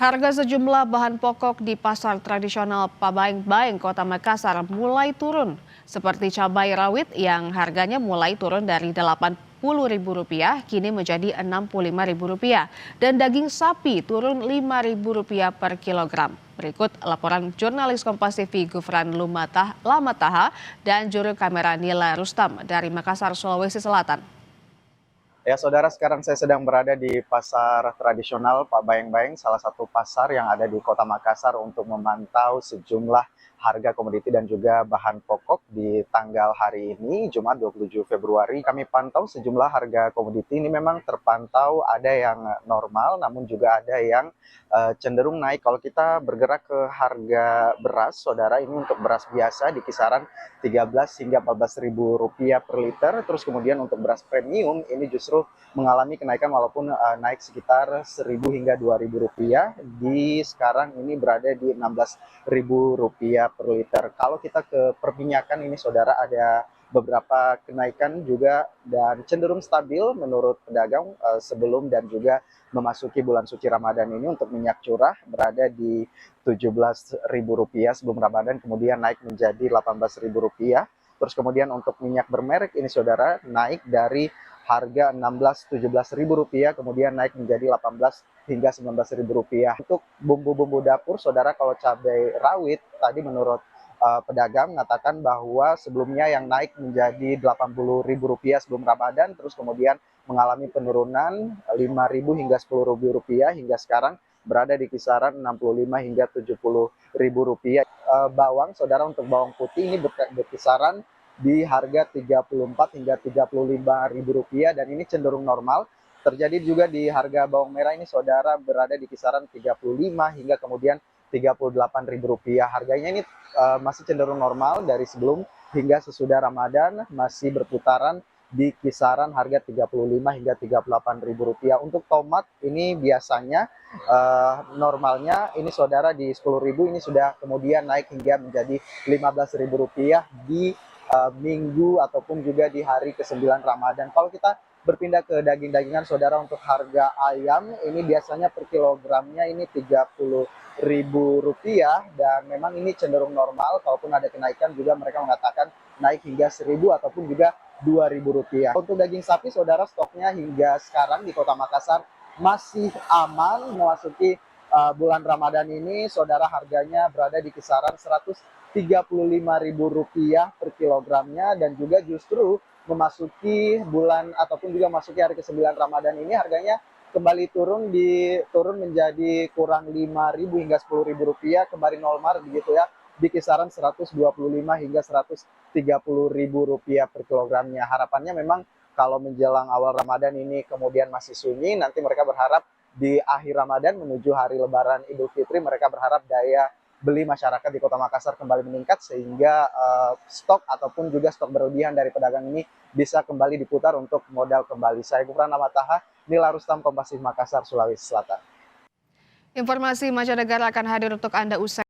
Harga sejumlah bahan pokok di pasar tradisional Pabaeng-Baeng, Kota Makassar mulai turun. Seperti cabai rawit yang harganya mulai turun dari Rp80.000 kini menjadi Rp65.000 dan daging sapi turun Rp5.000 per kilogram. Berikut laporan jurnalis Kompas TV Gufran Lamataha dan juru kamera Nila Rustam dari Makassar, Sulawesi Selatan. Ya, saudara, sekarang saya sedang berada di pasar tradisional Pabaeng-Baeng, salah satu pasar yang ada di Kota Makassar untuk memantau sejumlah harga komoditi dan juga bahan pokok di tanggal hari ini, Jumat 27 Februari. Kami pantau sejumlah harga komoditi ini memang terpantau ada yang normal, namun juga ada yang cenderung naik. Kalau kita bergerak ke harga beras, saudara, ini untuk beras biasa di kisaran 13 hingga 14 ribu rupiah per liter. Terus kemudian untuk beras premium ini justru mengalami kenaikan walaupun naik sekitar 1.000 hingga 2.000 rupiah. Di sekarang ini berada di 16.000 rupiah per liter. Kalau kita ke perminyakan ini, saudara, ada beberapa kenaikan juga dan cenderung stabil menurut pedagang sebelum dan juga memasuki bulan suci Ramadan ini. Untuk minyak curah berada di Rp17.000 sebelum Ramadan, kemudian naik menjadi Rp18.000. Terus kemudian untuk minyak bermerek ini, saudara, naik dari harga Rp16.000-17.000, kemudian naik menjadi Rp18 hingga Rp19.000. Untuk bumbu-bumbu dapur, saudara, kalau cabai rawit tadi menurut pedagang mengatakan bahwa sebelumnya yang naik menjadi Rp80.000 sebelum Ramadan, terus kemudian mengalami penurunan Rp5.000 hingga Rp10.000 hingga sekarang berada di kisaran Rp65 hingga Rp70.000. Bawang, saudara, untuk bawang putih ini berkisaran di harga Rp34 hingga Rp35.000 dan ini cenderung normal. Terjadi juga di harga bawang merah ini, saudara, berada di kisaran Rp35 hingga kemudian Rp38.000. Harganya ini masih cenderung normal dari sebelum hingga sesudah Ramadan, masih berputaran di kisaran harga Rp35 hingga Rp38.000. Untuk tomat ini biasanya normalnya ini, saudara, di Rp10.000, ini sudah kemudian naik hingga menjadi Rp15.000 di minggu ataupun juga di hari ke-9 Ramadan. Kalau kita berpindah ke daging-dagingan, saudara, untuk harga ayam ini biasanya per kilogramnya ini Rp30.000 dan memang ini cenderung normal. Kalaupun ada kenaikan juga mereka mengatakan naik hingga Rp1.000 ataupun juga Rp2.000. Untuk daging sapi, saudara, stoknya hingga sekarang di Kota Makassar masih aman. Memasuki bulan Ramadan ini, saudara, harganya berada di kisaran Rp135.000 per kilogramnya dan juga justru memasuki bulan ataupun juga memasuki hari ke-9 Ramadan ini harganya kembali turun menjadi kurang Rp5.000 hingga Rp10.000, kembali normal begitu ya, di kisaran Rp125 hingga Rp130.000 per kilogramnya. Harapannya memang kalau menjelang awal Ramadan ini kemudian masih sunyi, nanti mereka berharap di akhir Ramadan menuju hari Lebaran Idul Fitri, mereka berharap daya beli masyarakat di Kota Makassar kembali meningkat sehingga stok ataupun juga stok berlebihan dari pedagang ini bisa kembali diputar untuk modal kembali. Saya Gufran Lamataha, Nila Rustam, Kompas TV Makassar, Sulawesi Selatan. Informasi mancanegara akan hadir untuk Anda usai